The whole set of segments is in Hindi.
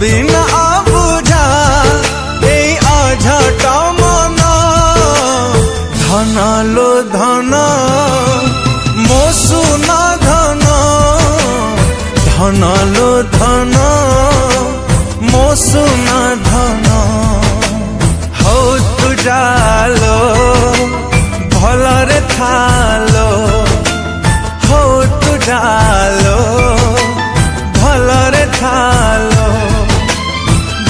बिना बुझा ए अझट मन धन लो धन मो सुना धन धन लो धन मो सुना धन हो तू जालो भलरे थालो हो तू जालो भलरे थालो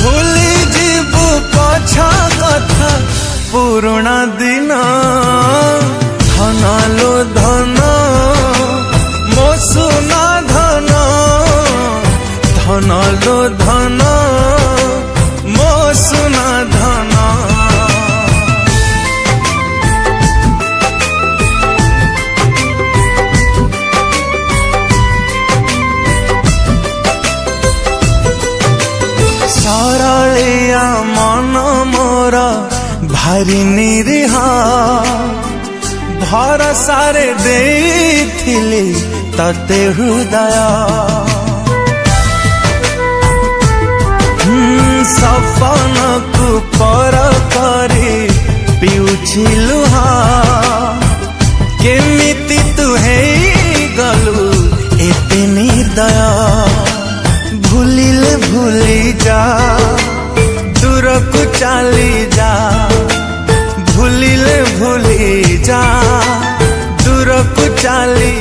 भूली जीवु पछा कथा पुरुणा दिन धन लो धन मो सुना धन धन लो धन मो सुना धन। सरलिया मन मोर भारी निरीह भरसारे देइथिली तते हृदय सपन को पर करी पिउछि लुहा केमिति तू हे गलु एते निर्दय भूलिले भूली जा दूर को चली जा भूलिले भूली जा दूर को चली